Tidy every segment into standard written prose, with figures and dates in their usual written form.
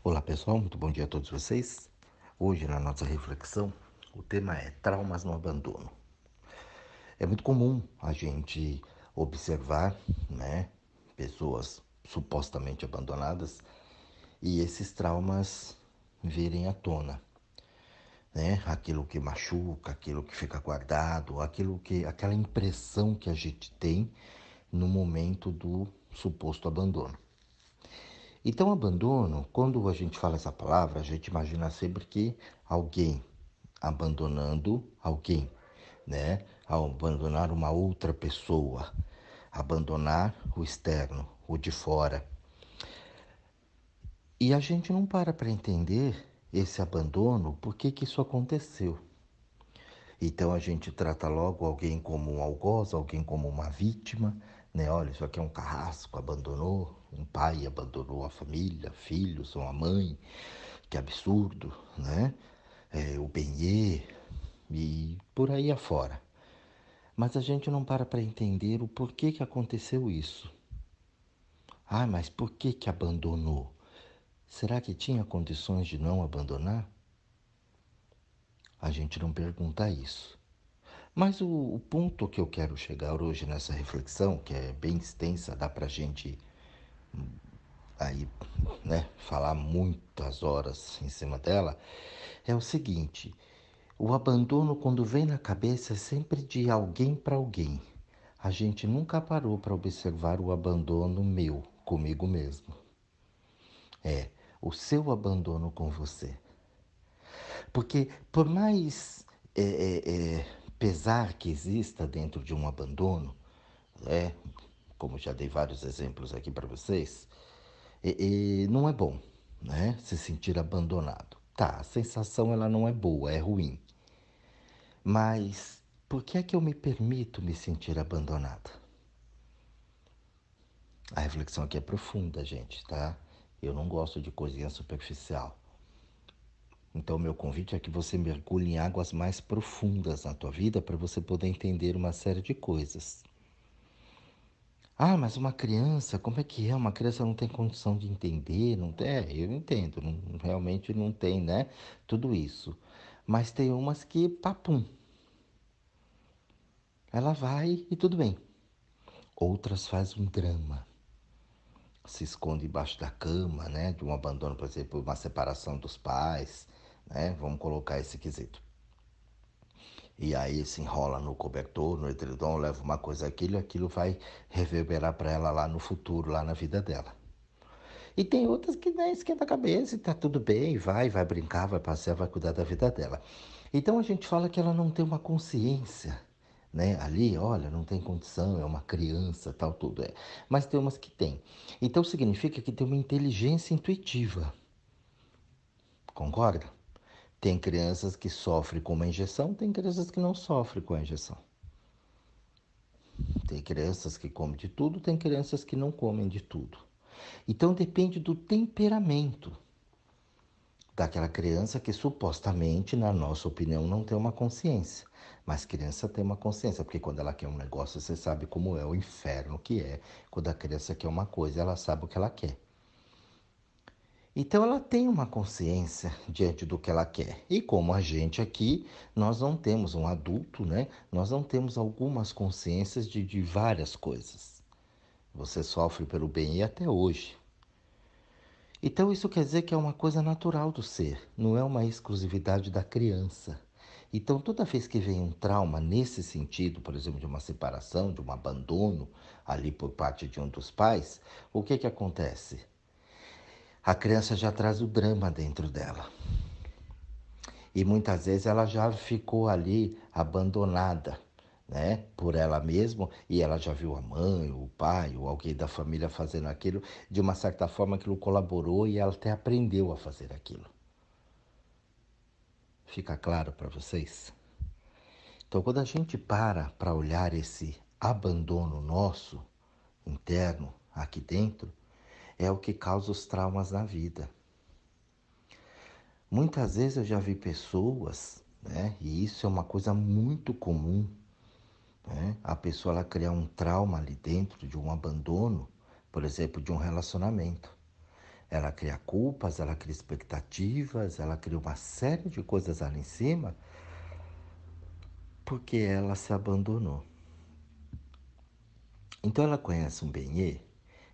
Olá pessoal, muito bom dia a todos vocês. Hoje na nossa reflexão, o tema é traumas no abandono. É muito comum a gente observar, pessoas supostamente abandonadas e esses traumas virem à tona, Aquilo que machuca, aquilo que fica guardado, aquela impressão que a gente tem no momento do suposto abandono. Então, abandono, quando a gente fala essa palavra, a gente imagina sempre que alguém abandonando alguém, Ao abandonar uma outra pessoa, abandonar o externo, o de fora. E a gente não para entender esse abandono, por que que isso aconteceu. Então a gente trata logo alguém como um algoz, alguém como uma vítima, Olha, isso aqui é um carrasco, abandonou, um pai abandonou a família, filhos, uma mãe, que absurdo, o benê e por aí afora. Mas a gente não para entender o porquê que aconteceu isso. Ah, mas por que que abandonou? Será que tinha condições de não abandonar? A gente não pergunta isso. Mas o ponto que eu quero chegar hoje nessa reflexão, que é bem extensa, dá pra gente aí, falar muitas horas em cima dela, é o seguinte: o abandono, quando vem na cabeça, é sempre de alguém para alguém. A gente nunca parou para observar o abandono meu, comigo mesmo. É, o seu abandono com você. Porque por mais pesar que exista dentro de um abandono, é, como já dei vários exemplos aqui para vocês, não é bom, se sentir abandonado. Tá, a sensação ela não é boa, é ruim. Mas por que é que eu me permito me sentir abandonada? A reflexão aqui é profunda, gente, tá? Eu não gosto de coisinha superficial. Então, meu convite é que você mergulhe em águas mais profundas na tua vida para você poder entender uma série de coisas. Ah, mas uma criança, como é que é? Uma criança não tem condição de entender, não tem? Eu entendo, realmente não tem, Tudo isso. Mas tem umas que, papum, ela vai e tudo bem. Outras faz um drama. Se esconde embaixo da cama, De um abandono, por exemplo, uma separação dos pais, Vamos colocar esse quesito. E aí se enrola no cobertor, no edredom, leva uma coisa aquilo vai reverberar para ela lá no futuro, lá na vida dela. E tem outras que esquenta a cabeça e tá tudo bem, vai brincar, vai passear, vai cuidar da vida dela. Então a gente fala que ela não tem uma consciência, Ali, olha, não tem condição, é uma criança, tal, tudo é. Mas tem umas que tem. Então significa que tem uma inteligência intuitiva. Concorda? Tem crianças que sofrem com uma injeção, tem crianças que não sofrem com a injeção. Tem crianças que comem de tudo, tem crianças que não comem de tudo. Então depende do temperamento daquela criança que supostamente, na nossa opinião, não tem uma consciência. Mas criança tem uma consciência, porque quando ela quer um negócio, você sabe como é o inferno que é. Quando a criança quer uma coisa, ela sabe o que ela quer. Então ela tem uma consciência diante do que ela quer. E como a gente aqui, nós não temos um adulto, Nós não temos algumas consciências de várias coisas. Você sofre pelo bem e até hoje. Então isso quer dizer que é uma coisa natural do ser, não é uma exclusividade da criança. Então toda vez que vem um trauma nesse sentido, por exemplo, de uma separação, de um abandono ali por parte de um dos pais, o que acontece? A criança já traz o drama dentro dela. E muitas vezes ela já ficou ali abandonada, por ela mesma, e ela já viu a mãe, o pai, ou alguém da família fazendo aquilo, de uma certa forma aquilo colaborou e ela até aprendeu a fazer aquilo. Fica claro para vocês? Então, quando a gente para olhar esse abandono nosso, interno, aqui dentro, é o que causa os traumas na vida. Muitas vezes eu já vi pessoas, e isso é uma coisa muito comum, a pessoa ela criar um trauma ali dentro de um abandono, por exemplo, de um relacionamento. Ela cria culpas, ela cria expectativas, ela cria uma série de coisas ali em cima porque ela se abandonou. Então ela conhece um benê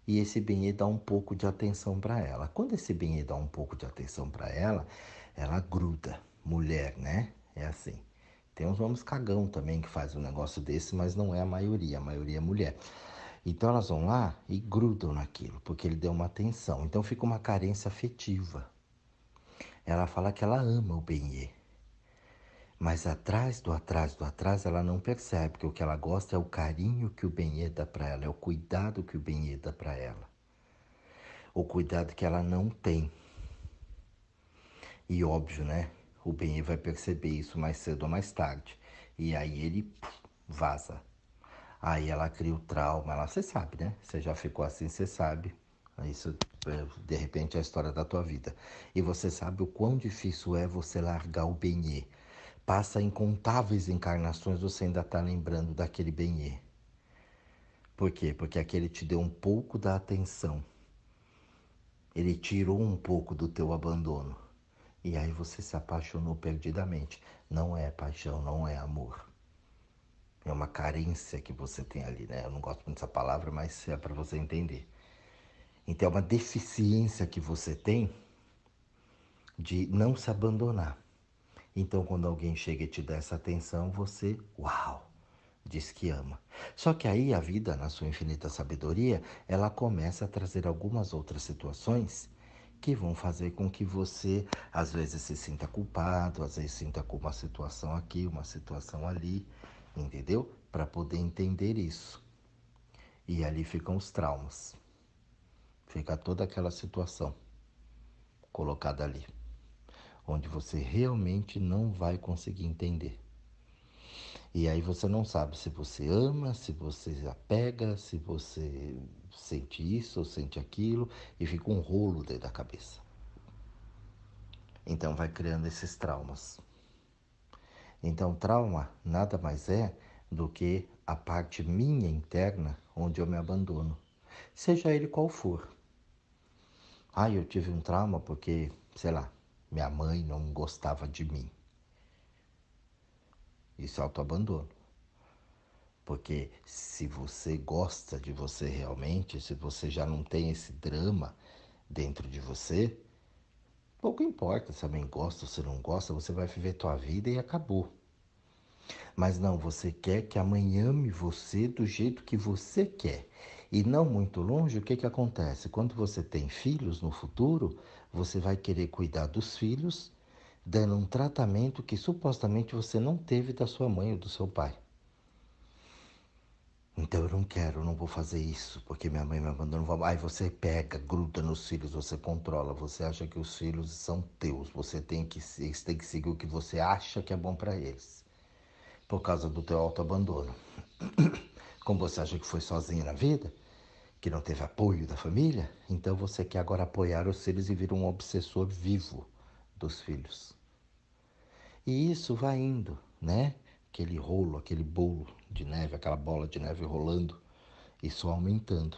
e esse benê dá um pouco de atenção para ela. Quando esse benê dá um pouco de atenção para ela, ela gruda. Mulher, né? É assim. Tem uns homens cagão também que faz um negócio desse, mas não é a maioria é mulher. Então elas vão lá e grudam naquilo, porque ele deu uma atenção. Então fica uma carência afetiva. Ela fala que ela ama o benê. Mas atrás, ela não percebe que o que ela gosta é o carinho que o benê dá para ela, é o cuidado que o benê dá para ela. O cuidado que ela não tem. E óbvio, né? O benê vai perceber isso mais cedo ou mais tarde. E aí ele vaza. Aí ela cria o trauma, você sabe, né? Você já ficou assim, você sabe. Isso, de repente, é a história da tua vida. E você sabe o quão difícil é você largar o benê. Passa incontáveis encarnações, você ainda está lembrando daquele benê. Por quê? Porque aquele te deu um pouco da atenção. Ele tirou um pouco do teu abandono. E aí você se apaixonou perdidamente. Não é paixão, não é amor. É uma carência que você tem ali, né? Eu não gosto muito dessa palavra, mas é para você entender. Então é uma deficiência que você tem de não se abandonar. Então quando alguém chega e te dá essa atenção, você, uau, diz que ama. Só que aí a vida, na sua infinita sabedoria, ela começa a trazer algumas outras situações que vão fazer com que você, às vezes, se sinta culpado, às vezes sinta com uma situação aqui, uma situação ali, entendeu? Para poder entender isso. E ali ficam os traumas. Fica toda aquela situação colocada ali, onde você realmente não vai conseguir entender. E aí você não sabe se você ama, se você se apega, se você sente isso ou sente aquilo, e fica um rolo dentro da cabeça. Então vai criando esses traumas. Então trauma nada mais é do que a parte minha interna onde eu me abandono, seja ele qual for. Ah, eu tive um trauma porque, sei lá, minha mãe não gostava de mim. Isso é autoabandono. Porque se você gosta de você realmente, se você já não tem esse drama dentro de você, pouco importa se a mãe gosta ou se não gosta, você vai viver tua vida e acabou. Mas não, você quer que a mãe ame você do jeito que você quer. E não muito longe, o que acontece? Quando você tem filhos no futuro, você vai querer cuidar dos filhos, dando um tratamento que supostamente você não teve da sua mãe ou do seu pai. Então eu não quero, eu não vou fazer isso, porque minha mãe me abandonou. Aí você pega, gruda nos filhos, você controla, você acha que os filhos são teus, eles têm que seguir o que você acha que é bom para eles, por causa do teu autoabandono. Como você acha que foi sozinho na vida, que não teve apoio da família, então você quer agora apoiar os filhos e vira um obsessor vivo dos filhos. E isso vai indo, né? Aquele rolo, aquele bolo de neve, aquela bola de neve rolando, isso aumentando.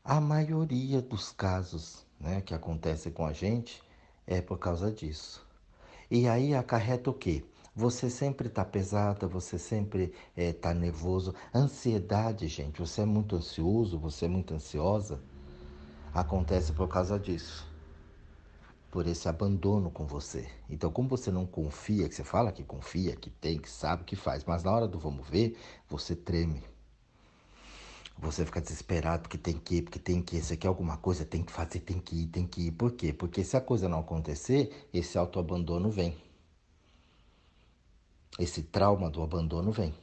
A maioria dos casos, né, que acontecem com a gente é por causa disso. E aí acarreta o quê? Você sempre está pesada, você sempre está nervoso. Ansiedade, gente, você é muito ansioso, você é muito ansiosa. Acontece por causa disso. Por esse abandono com você. Então, como você não confia, que você fala que confia, que tem, que sabe, que faz, mas na hora do vamos ver, você treme. Você fica desesperado porque tem que ir, porque tem que ir. Você quer alguma coisa, tem que fazer, tem que ir, tem que ir. Por quê? Porque se a coisa não acontecer, esse autoabandono vem. Esse trauma do abandono vem.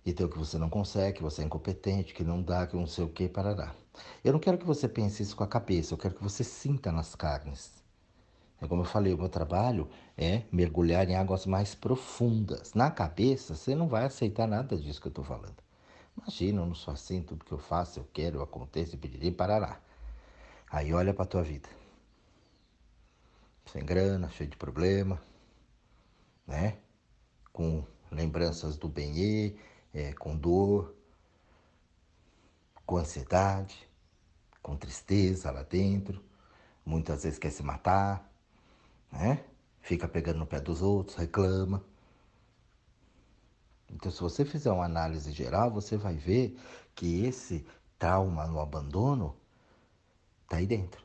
Então que você não consegue, que você é incompetente, que não dá, que não sei o que, parará. Eu não quero que você pense isso com a cabeça, eu quero que você sinta nas carnes. É como eu falei, o meu trabalho é mergulhar em águas mais profundas. Na cabeça, você não vai aceitar nada disso que eu estou falando. Imagina, eu não sou assim, tudo que eu faço, eu quero, eu aconteço, e pedirei, parará. Aí olha pra tua vida. Sem grana, cheio de problema, né? Com lembranças do bem com dor, com ansiedade, com tristeza lá dentro, muitas vezes quer se matar, né? Fica pegando no pé dos outros, reclama. Então, se você fizer uma análise geral, você vai ver que esse trauma no abandono está aí dentro.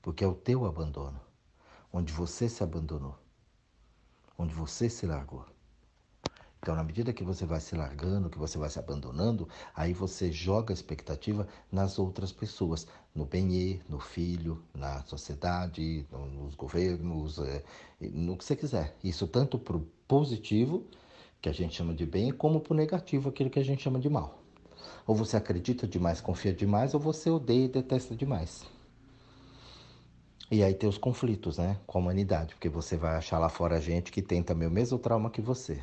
Porque é o teu abandono, onde você se abandonou, onde você se largou. Então, na medida que você vai se largando, que você vai se abandonando, aí você joga a expectativa nas outras pessoas, no bem, no filho, na sociedade, nos governos, no que você quiser. Isso tanto para o positivo, que a gente chama de bem, como para o negativo, aquilo que a gente chama de mal. Ou você acredita demais, confia demais, ou você odeia e detesta demais. E aí tem os conflitos, né, com a humanidade, porque você vai achar lá fora gente que tem também o mesmo trauma que você.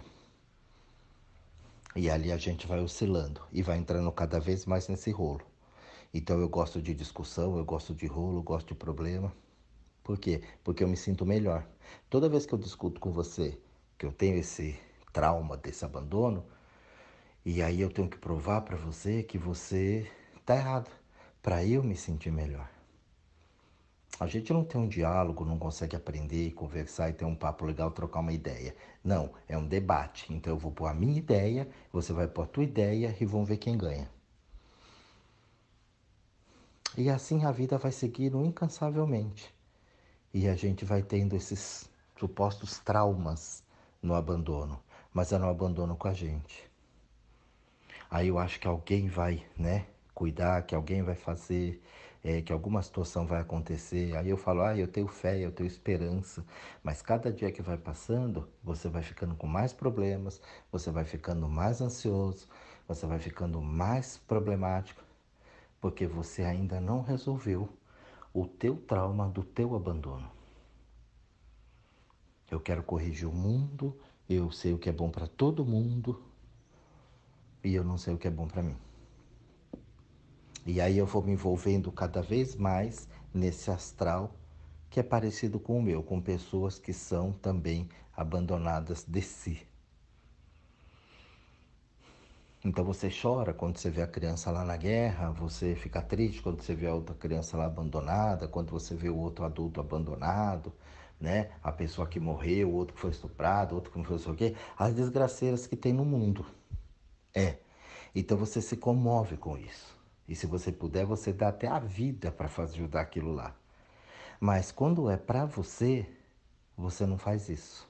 E ali a gente vai oscilando e vai entrando cada vez mais nesse rolo. Então eu gosto de discussão, eu gosto de rolo, eu gosto de problema. Por quê? Porque eu me sinto melhor. Toda vez que eu discuto com você que eu tenho esse trauma desse abandono, e aí eu tenho que provar para você que você tá errado, para eu me sentir melhor. A gente não tem um diálogo, não consegue aprender, conversar e ter um papo legal, trocar uma ideia. Não, é um debate. Então eu vou pôr a minha ideia, você vai pôr a tua ideia e vamos ver quem ganha. E assim a vida vai seguindo incansavelmente. E a gente vai tendo esses supostos traumas no abandono, mas é no abandono com a gente. Aí eu acho que alguém vai, né, cuidar, que alguém vai fazer, que alguma situação vai acontecer. Aí eu falo, eu tenho fé, eu tenho esperança. Mas cada dia que vai passando, você vai ficando com mais problemas, você vai ficando mais ansioso, você vai ficando mais problemático, porque você ainda não resolveu o teu trauma do teu abandono. Eu quero corrigir o mundo, eu sei o que é bom para todo mundo e eu não sei o que é bom para mim. E aí eu vou me envolvendo cada vez mais nesse astral que é parecido com o meu, com pessoas que são também abandonadas de si. Então você chora quando você vê a criança lá na guerra, você fica triste quando você vê a outra criança lá abandonada, quando você vê o outro adulto abandonado, né? A pessoa que morreu, o outro que foi estuprado, o outro que não foi, não sei o quê. As desgraceiras que tem no mundo. É. Então você se comove com isso. E se você puder, você dá até a vida para ajudar aquilo lá. Mas quando é para você, você não faz isso.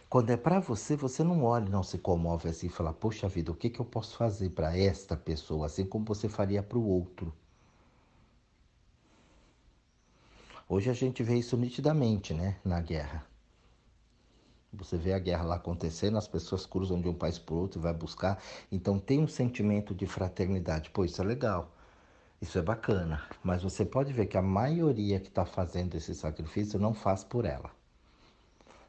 Quando é para você, você não olha, não se comove assim e fala, poxa vida, o que que eu posso fazer para esta pessoa, assim como você faria para o outro. Hoje a gente vê isso nitidamente, né, na guerra. Você vê a guerra lá acontecendo, as pessoas cruzam de um país para o outro e vai buscar. Então tem um sentimento de fraternidade. Pô, isso é legal. Isso é bacana, mas você pode ver que a maioria que está fazendo esse sacrifício não faz por ela.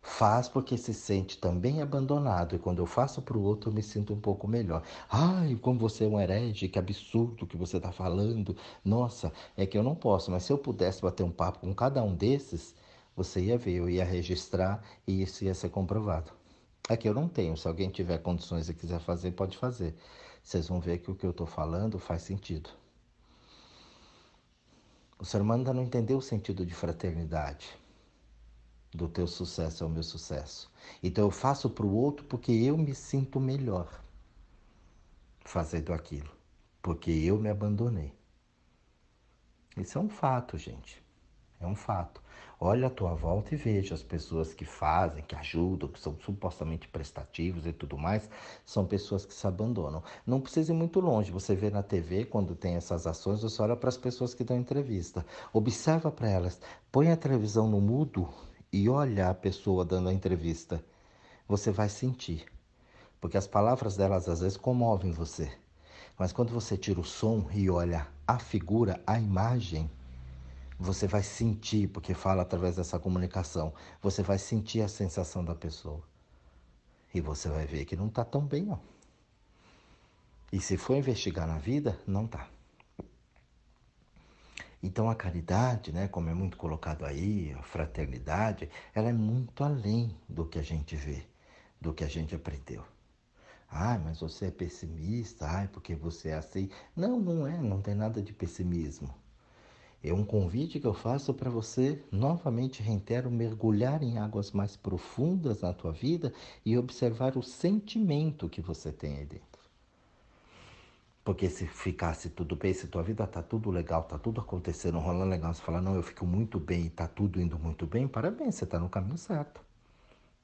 Faz porque se sente também abandonado e quando eu faço para o outro eu me sinto um pouco melhor. Ai, como você é um herege, que absurdo que você está falando. Nossa, é que eu não posso, mas se eu pudesse bater um papo com cada um desses, você ia ver, eu ia registrar e isso ia ser comprovado. É que eu não tenho, se alguém tiver condições e quiser fazer, pode fazer. Vocês vão ver que o que eu estou falando faz sentido. O ser humano ainda não entendeu o sentido de fraternidade. Do teu sucesso é o meu sucesso. Então eu faço para o outro porque eu me sinto melhor fazendo aquilo. Porque eu me abandonei. Isso é um fato, gente. É um fato. Olha à tua volta e veja as pessoas que fazem, que ajudam, que são supostamente prestativos e tudo mais, são pessoas que se abandonam. Não precisa ir muito longe. Você vê na TV, quando tem essas ações, você olha para as pessoas que dão entrevista. Observa para elas. Põe a televisão no mudo e olha a pessoa dando a entrevista. Você vai sentir. Porque as palavras delas às vezes comovem você. Mas quando você tira o som e olha a figura, a imagem, você vai sentir, porque fala através dessa comunicação, você vai sentir a sensação da pessoa. E você vai ver que não está tão bem, não. E se for investigar na vida, não está. Então a caridade, né, como é muito colocado aí, a fraternidade, ela é muito além do que a gente vê, do que a gente aprendeu. Ai, mas você é pessimista, ai, porque você é assim. Não, não é, não tem nada de pessimismo. É um convite que eu faço para você, novamente reitero, mergulhar em águas mais profundas na tua vida e observar o sentimento que você tem aí dentro. Porque se ficasse tudo bem, se tua vida tá tudo legal, tá tudo acontecendo, rolando legal, você fala, não, eu fico muito bem e tá tudo indo muito bem, parabéns, você tá no caminho certo.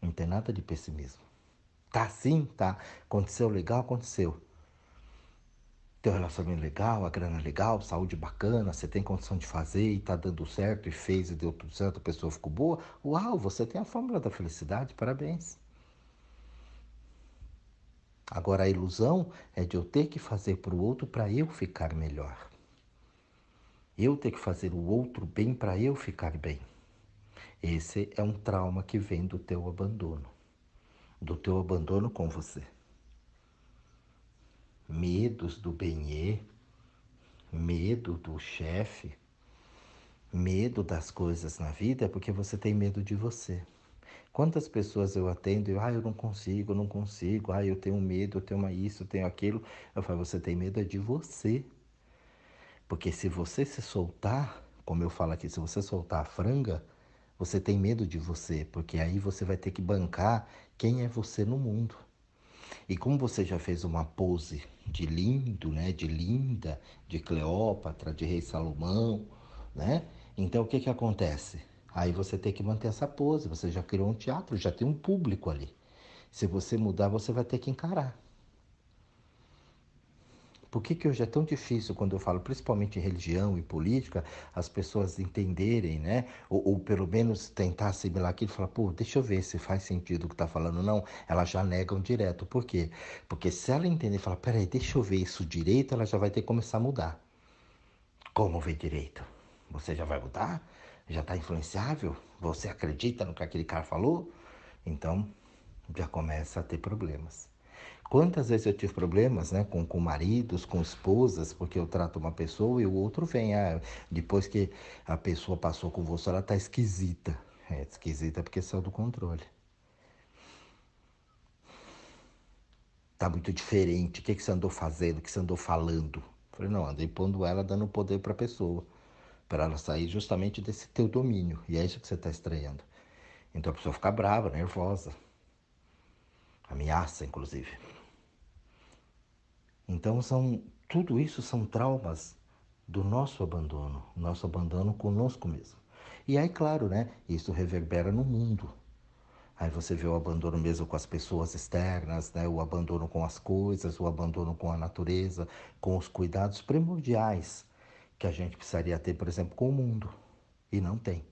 Não tem nada de pessimismo. Tá sim, tá. Aconteceu legal, aconteceu. Teu relacionamento legal, a grana legal, saúde bacana, você tem condição de fazer e tá dando certo e fez e deu tudo certo, a pessoa ficou boa. Uau, você tem a fórmula da felicidade, parabéns. Agora a ilusão é de eu ter que fazer para o outro para eu ficar melhor. Eu ter que fazer o outro bem para eu ficar bem. Esse é um trauma que vem do teu abandono com você. Medos do bem-estar, medo do chefe, medo das coisas na vida é porque você tem medo de você. Quantas pessoas eu atendo e eu não consigo, eu tenho medo, eu tenho isso, eu tenho aquilo. Eu falo, você tem medo é de você. Porque se você se soltar, como eu falo aqui, se você soltar a franga, você tem medo de você, porque aí você vai ter que bancar quem é você no mundo. E como você já fez uma pose de lindo, né, de linda, de Cleópatra, de Rei Salomão, né? Então o que que acontece? Aí você tem que manter essa pose, você já criou um teatro, já tem um público ali. Se você mudar, você vai ter que encarar. Por que que hoje é tão difícil, quando eu falo principalmente em religião e política, as pessoas entenderem, né? Ou pelo menos tentar assimilar aquilo e falar, pô, deixa eu ver se faz sentido o que está falando. Não, elas já negam direto. Por quê? Porque se ela entender e falar, peraí, deixa eu ver isso direito, ela já vai ter que começar a mudar. Como ver direito? Você já vai mudar? Já está influenciável? Você acredita no que aquele cara falou? Então, já começa a ter problemas. Quantas vezes eu tive problemas, né, com maridos, com esposas, porque eu trato uma pessoa e o outro vem, depois que a pessoa passou com você, ela tá esquisita. É esquisita porque saiu do controle. Tá muito diferente. O que que você andou fazendo? O que você andou falando? Eu falei, não, andei pondo ela, dando poder para a pessoa, para ela sair justamente desse teu domínio. E é isso que você está estranhando. Então a pessoa fica brava, nervosa, ameaça, inclusive. Então tudo isso são traumas do nosso abandono conosco mesmo. E aí, claro, né, isso reverbera no mundo. Aí você vê o abandono mesmo com as pessoas externas, né, o abandono com as coisas, o abandono com a natureza, com os cuidados primordiais que a gente precisaria ter, por exemplo, com o mundo. E não tem,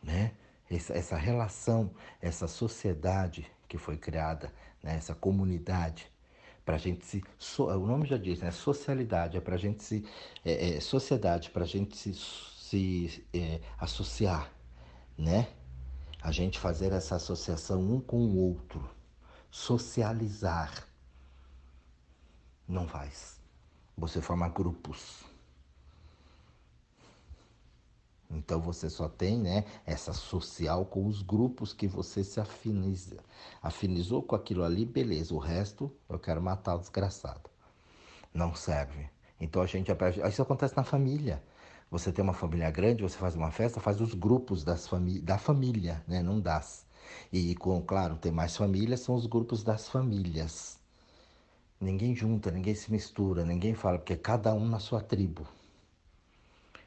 né? Essa relação, essa sociedade que foi criada, né? Essa comunidade, para a gente o nome já diz, né? Socialidade, é para a gente sociedade, para a gente se associar, né? A gente fazer essa associação um com o outro, socializar, não faz. Você forma grupos. Então você só tem, né, essa social com os grupos que você se afiniza. Afinizou com aquilo ali, beleza. O resto eu quero matar o desgraçado. Não serve. Então a gente aprende. Isso acontece na família. Você tem uma família grande, você faz uma festa, faz os grupos da família, né? Não das. E claro, tem mais famílias, são os grupos das famílias. Ninguém junta, ninguém se mistura, ninguém fala, porque é cada um na sua tribo.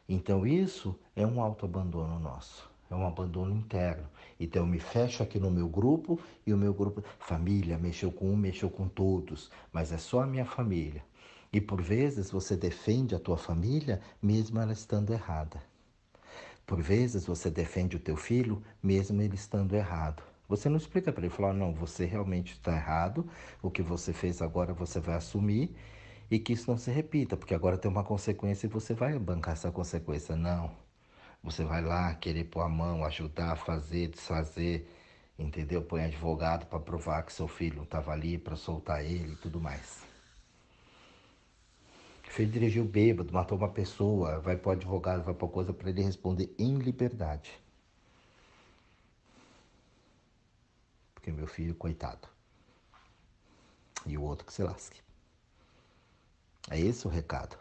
Então isso é um autoabandono nosso, é um abandono interno. Então eu me fecho aqui no meu grupo e o meu grupo, família, mexeu com um, mexeu com todos, mas é só a minha família. E por vezes você defende a tua família mesmo ela estando errada. Por vezes você defende o teu filho mesmo ele estando errado. Você não explica para ele, falar, não, você realmente está errado, o que você fez agora você vai assumir e que isso não se repita, porque agora tem uma consequência e você vai bancar essa consequência. Não. Você vai lá querer pôr a mão, ajudar, fazer, desfazer, entendeu? Põe advogado para provar que seu filho não estava ali, para soltar ele e tudo mais. O filho dirigiu bêbado, matou uma pessoa, vai para o advogado, vai para coisa para ele responder em liberdade. Porque meu filho, coitado. e o outro que se lasque. É esse o recado.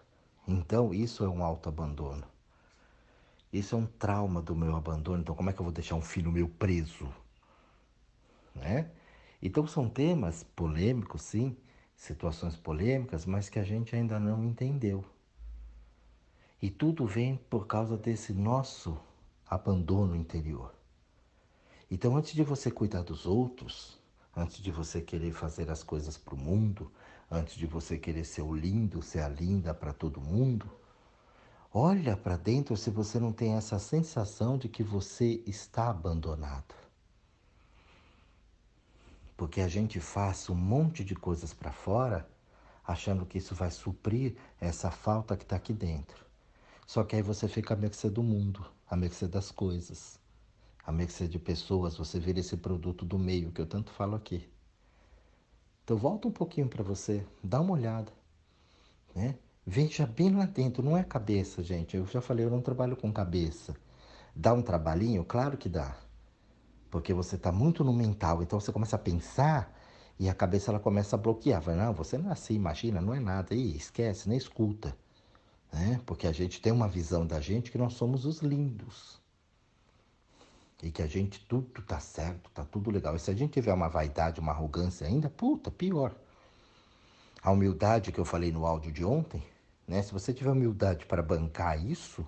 Então, isso é um autoabandono. Isso é um trauma do meu abandono. Então, como é que eu vou deixar um filho meu preso? Né? Então, são temas polêmicos, sim, situações polêmicas, mas que a gente ainda não entendeu. E tudo vem por causa desse nosso abandono interior. Então, antes de você cuidar dos outros, antes de você querer fazer as coisas para o mundo, antes de você querer ser o lindo, ser a linda para todo mundo, olha para dentro se você não tem essa sensação de que você está abandonado. Porque a gente faz um monte de coisas para fora, achando que isso vai suprir essa falta que está aqui dentro. Só que aí você fica à mercê do mundo, à mercê das coisas, à mercê de pessoas, você vira esse produto do meio que eu tanto falo aqui. Então volta um pouquinho para você, dá uma olhada, né? Veja bem lá dentro, não é cabeça, gente. Eu já falei, eu não trabalho com cabeça. Dá um trabalhinho? Claro que dá. Porque você está muito no mental, então você começa a pensar e a cabeça ela começa a bloquear. Vai, não, você não é assim, imagina, não é nada. Ih, esquece, nem escuta. Né? Porque a gente tem uma visão da gente que nós somos os lindos. E que a gente tudo tá certo, tá tudo legal. E se a gente tiver uma vaidade, uma arrogância ainda, puta, pior. A humildade que eu falei no áudio de ontem, né? Se você tiver humildade para bancar isso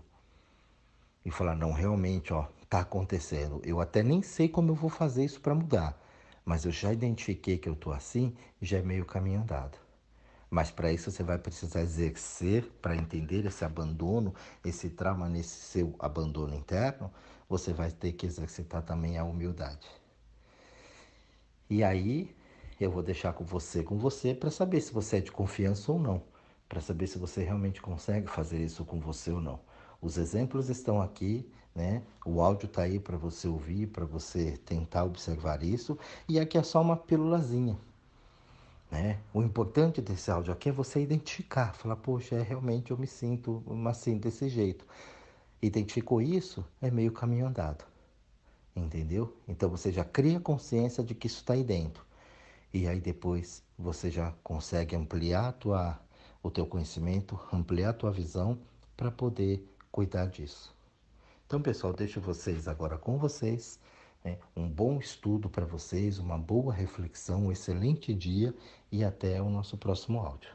e falar, não, realmente, ó, tá acontecendo. Eu até nem sei como eu vou fazer isso para mudar, mas eu já identifiquei que eu tô assim e já é meio caminho andado. Mas para isso você vai precisar exercer, para entender esse abandono, esse trauma nesse seu abandono interno, você vai ter que exercitar também a humildade. E aí eu vou deixar com você para saber se você é de confiança ou não, para saber se você realmente consegue fazer isso com você ou não. Os exemplos estão aqui, né? O áudio está aí para você ouvir, para você tentar observar isso, e aqui é só uma pílulazinha, né? O importante desse áudio aqui é você identificar, falar, poxa, realmente eu me sinto assim desse jeito. Identificou isso, é meio caminho andado, entendeu? Então você já cria consciência de que isso está aí dentro. E aí depois você já consegue ampliar o teu conhecimento, ampliar a tua visão para poder cuidar disso. Então, pessoal, deixo vocês agora com vocês, né? Um bom estudo para vocês, uma boa reflexão, um excelente dia e até o nosso próximo áudio.